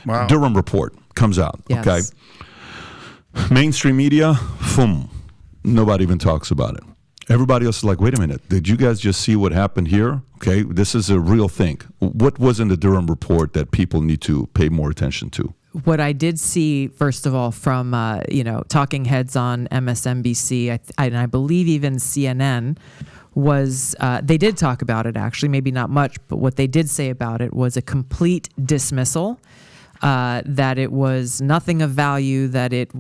Wow. Durham Report comes out. Yes. Okay. Mainstream media, nobody even talks about it. Everybody else is like, wait a minute, did you guys just see what happened here? Okay, this is a real thing. What was in the Durham Report that people need to pay more attention to? What I did see, first of all, from talking heads on MSNBC, and I believe even CNN, was they did talk about it, actually, maybe not much, but what they did say about it was a complete dismissal, that it was nothing of value, that it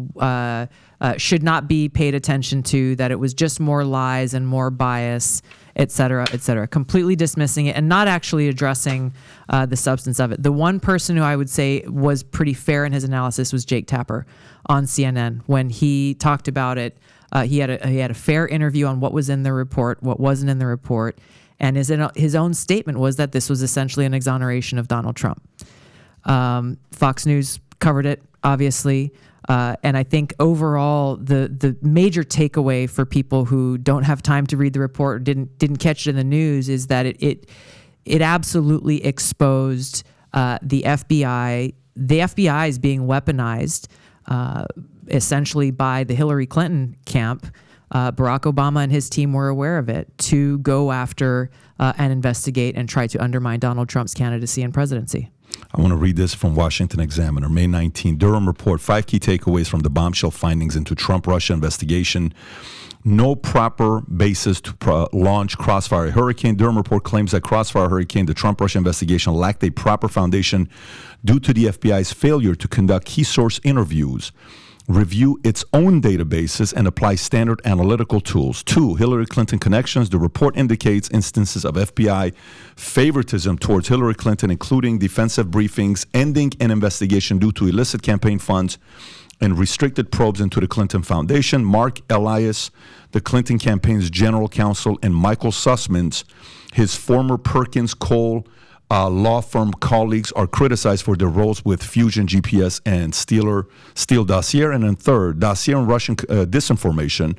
should not be paid attention to, that it was just more lies and more bias, et cetera, completely dismissing it and not actually addressing the substance of it. The one person who I would say was pretty fair in his analysis was Jake Tapper on CNN. When he talked about it, he had a fair interview on what was in the report, what wasn't in the report, and his own statement was that this was essentially an exoneration of Donald Trump. Fox News covered it, obviously. And I think overall, the major takeaway for people who don't have time to read the report or didn't catch it in the news is that it absolutely exposed the FBI. The FBI is being weaponized essentially by the Hillary Clinton camp. Barack Obama and his team were aware of it to go after and investigate and try to undermine Donald Trump's candidacy and presidency. I want to read this from Washington Examiner, May 19. Durham Report, 5 key takeaways from the bombshell findings into Trump-Russia investigation. No proper basis to launch Crossfire Hurricane. Durham Report claims that Crossfire Hurricane, the Trump-Russia investigation, lacked a proper foundation due to the FBI's failure to conduct key source interviews, review its own databases, and apply standard analytical tools. 2, Hillary Clinton connections. The report indicates instances of FBI favoritism towards Hillary Clinton, including defensive briefings, ending an investigation due to illicit campaign funds, and restricted probes into the Clinton Foundation. Mark Elias, the Clinton campaign's general counsel, and Michael Sussman, his former Perkins Cole law firm colleagues, are criticized for their roles with Fusion GPS and Steele dossier. And then third, dossier on Russian disinformation.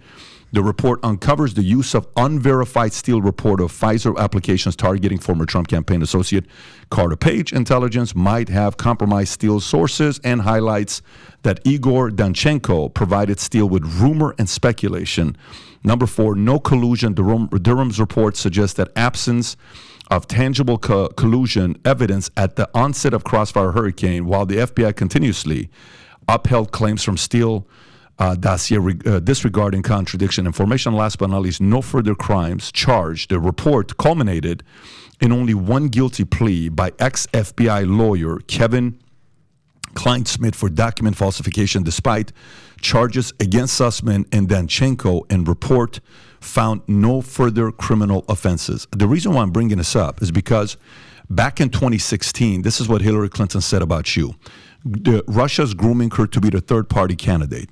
The report uncovers the use of unverified Steele report of Pfizer applications targeting former Trump campaign associate Carter Page. Intelligence might have compromised Steele's sources, and highlights that Igor Danchenko provided Steele with rumor and speculation. Number 4, no collusion. Durham's report suggests that absence of tangible collusion evidence at the onset of Crossfire Hurricane, while the FBI continuously upheld claims from Steele dossier disregarding contradiction information. Last but not least, no further crimes charged. The report culminated in only one guilty plea by ex-FBI lawyer Kevin Kleinsmith for document falsification, despite charges against Sussman and Danchenko, and report found no further criminal offenses. The reason why I'm bringing this up is because back in 2016, this is what Hillary Clinton said about you. Russia's grooming her to be the third-party candidate.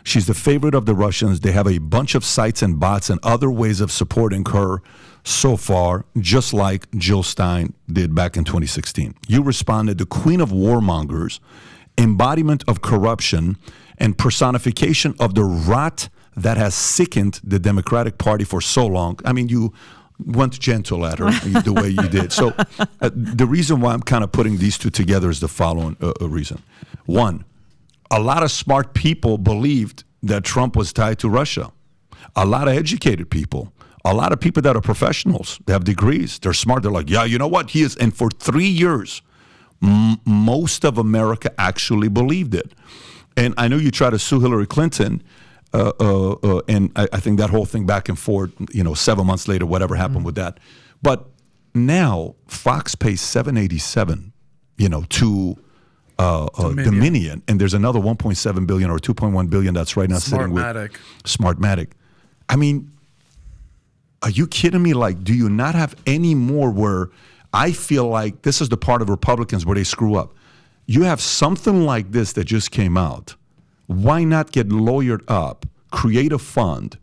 She's the favorite of the Russians. They have a bunch of sites and bots and other ways of supporting her so far, just like Jill Stein did back in 2016. You responded, the queen of warmongers, embodiment of corruption, and personification of the rot that has sickened the Democratic Party for so long. I mean, you went gentle at her the way you did. So the reason why I'm kind of putting these two together is the following reason. One, a lot of smart people believed that Trump was tied to Russia. A lot of educated people. A lot of people that are professionals. They have degrees. They're smart. They're like, yeah, you know what? He is. And for 3 years, most of America actually believed it. And I know you try to sue Hillary Clinton, and I think that whole thing back and forth, 7 months later, whatever happened with that. But now Fox pays $787, to Dominion, and there's another $1.7 billion or $2.1 billion that's right now sitting with Smartmatic. I mean, are you kidding me? Like, do you not have any more where I feel like this is the part of Republicans where they screw up? You have something like this that just came out. Why not get lawyered up, create a fund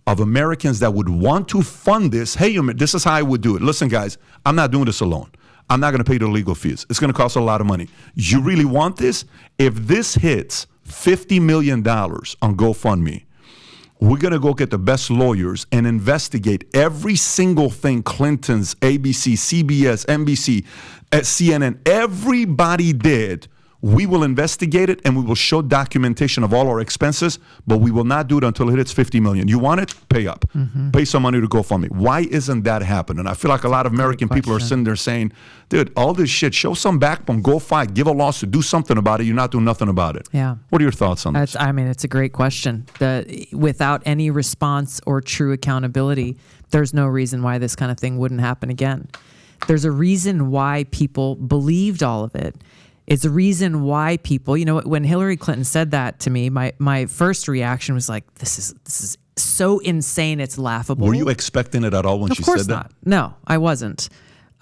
of Americans that would want to fund this? Hey, this is how I would do it. Listen, guys, I'm not doing this alone. I'm not going to pay the legal fees. It's going to cost a lot of money. You really want this? If this hits $50 million on GoFundMe, we're going to go get the best lawyers and investigate every single thing Clinton's, ABC, CBS, NBC, CNN, everybody did We will investigate it and we will show documentation of all our expenses, but we will not do it until it hits 50 million. You want it? Pay up. Pay some money to GoFundMe. Why isn't that happening? I feel like a lot of American people are sitting there saying, dude, all this shit, show some backbone, go fight, give a lawsuit, do something about it. You're not doing nothing about it. Yeah. What are your thoughts on this? I mean, it's a great question. Without any response or true accountability, there's no reason why this kind of thing wouldn't happen again. There's a reason why people believed all of it. It's a reason why people, when Hillary Clinton said that to me, my first reaction was like, this is so insane, it's laughable. Were you expecting it at all when she said that? Of course not. No, I wasn't.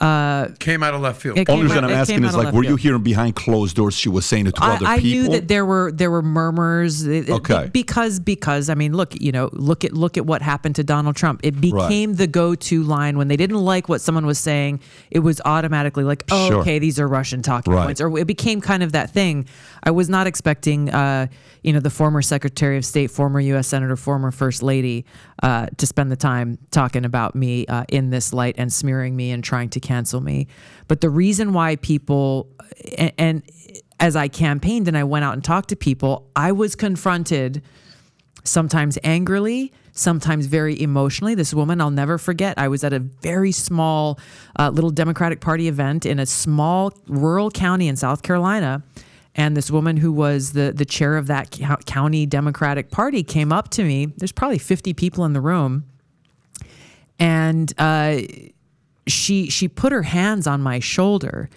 Came out of left field. Only reason I'm asking is like, were you hearing behind closed doors she was saying it to other people? I knew that there were murmurs. Okay. Because I mean, look at what happened to Donald Trump. It became the go-to line when they didn't like what someone was saying. It was automatically like, oh, Sure. okay, these are Russian talking points, or it became kind of that thing. I was not expecting, the former Secretary of State, former U.S. Senator, former First Lady, to spend the time talking about me in this light and smearing me and trying to cancel me. But the reason why people, and as I campaigned and I went out and talked to people, I was confronted sometimes angrily, sometimes very emotionally. This woman, I'll never forget, I was at a very small little Democratic Party event in a small rural county in South Carolina. And this woman who was the chair of that county Democratic Party came up to me. There's probably 50 people in the room. And she put her hands on my shoulder,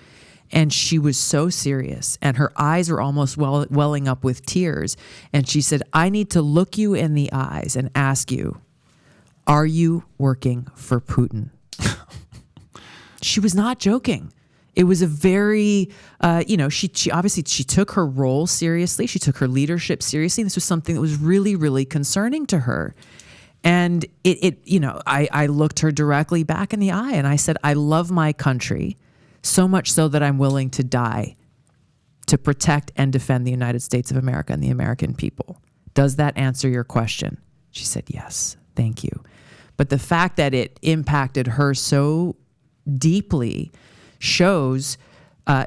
and she was so serious, and her eyes were almost welling up with tears. And she said, I need to look you in the eyes and ask you, are you working for Putin? She was not joking. It was a very, she obviously took her role seriously. She took her leadership seriously. This was something that was really, really concerning to her. And I looked her directly back in the eye and I said, I love my country so much so that I'm willing to die to protect and defend the United States of America and the American people. Does that answer your question? She said, yes, thank you. But the fact that it impacted her so deeply shows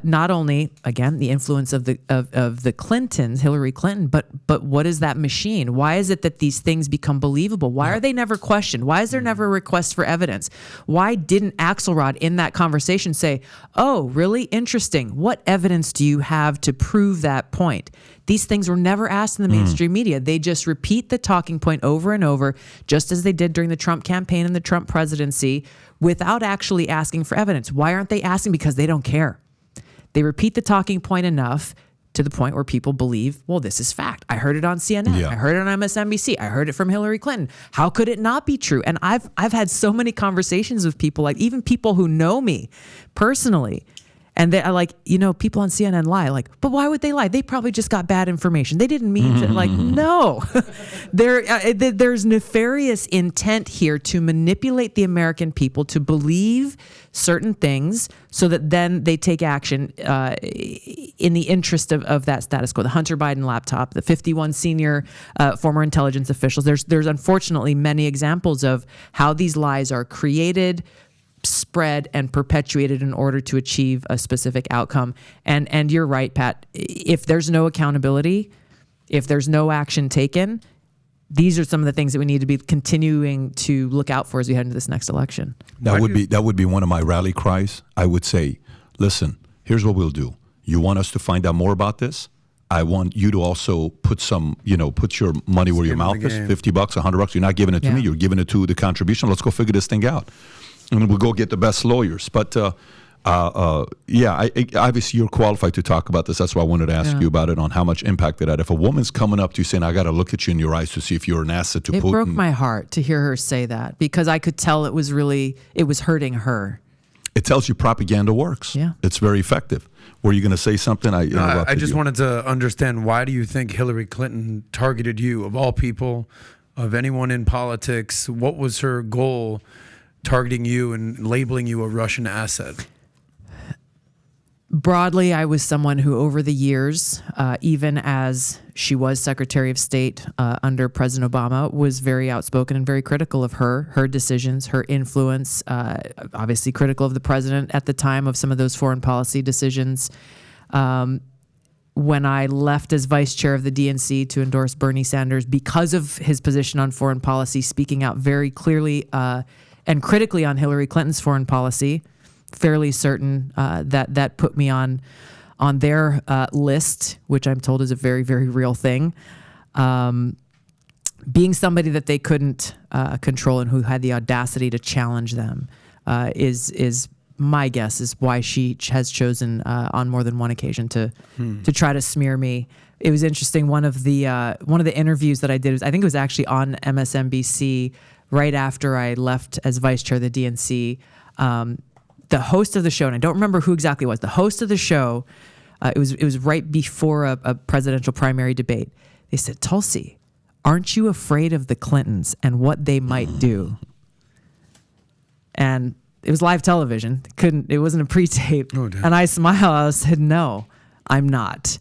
not only, again, the influence of the Clintons, Hillary Clinton, but what is that machine? Why is it that these things become believable? Why are they never questioned? Why is there never a request for evidence? Why didn't Axelrod in that conversation say, oh, really interesting. What evidence do you have to prove that point? These things were never asked in the mainstream media. They just repeat the talking point over and over, just as they did during the Trump campaign and the Trump presidency, without actually asking for evidence. Why aren't they asking? Because they don't care. They repeat the talking point enough to the point where people believe, well, this is fact. I heard it on CNN. Yeah. I heard it on MSNBC. I heard it from Hillary Clinton. How could it not be true? And I've had so many conversations with people, like even people who know me personally. And they're like, people on CNN lie. Like, but why would they lie? They probably just got bad information. They didn't mean to. Like, no. There's nefarious intent here to manipulate the American people to believe certain things so that then they take action in the interest of that status quo. The Hunter Biden laptop, the 51 senior former intelligence officials. There's unfortunately many examples of how these lies are created, spread, and perpetuated in order to achieve a specific outcome. And you're right, Pat. If there's no accountability, if there's no action taken, these are some of the things that we need to be continuing to look out for as we head into this next election. That would be one of my rally cries. I would say, listen, here's what we'll do. You want us to find out more about this? I want you to also put put your money where your mouth is. $50, $100. You're not giving it to me. You're giving it to the contribution. Let's go figure this thing out. And we'll go get the best lawyers. But obviously you're qualified to talk about this. That's why I wanted to ask you about it, on how much impact it had. If a woman's coming up to you saying, I got to look at you in your eyes to see if you're an asset to Putin. It broke my heart to hear her say that, because I could tell it was hurting her. It tells you propaganda works. Yeah. It's very effective. Were you going to say something? I just wanted to understand, why do you think Hillary Clinton targeted you, of all people, of anyone in politics? What was her goal targeting you and labeling you a Russian asset? Broadly, I was someone who over the years, even as she was Secretary of State under President Obama, was very outspoken and very critical of her decisions, her influence, obviously critical of the president at the time of some of those foreign policy decisions. when I left as vice chair of the DNC to endorse Bernie Sanders because of his position on foreign policy, speaking out very clearly and critically on Hillary Clinton's foreign policy, fairly certain that put me on their list, which I'm told is a very, very real thing. Being somebody that they couldn't control and who had the audacity to challenge them is my guess is why she has chosen on more than one occasion to try to smear me. It was interesting. One of the interviews that I did I think it was actually on MSNBC right after I left as vice chair of the DNC. The host of the show, and I don't remember who exactly it was, the host of the show, it was right before a presidential primary debate. They said, "Tulsi, aren't you afraid of the Clintons and what they might do?" And it was live television. It wasn't a pre-tape. Oh, damn. And I smiled. I said, "No, I'm not."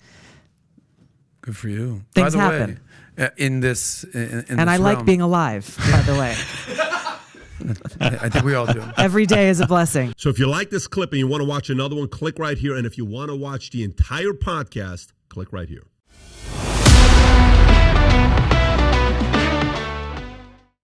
Good for you. Things By the happen. way, in this And I like being alive, by the way. I think we all do. Every day is a blessing. So if you like this clip and you want to watch another one, click right here. And if you want to watch the entire podcast, click right here.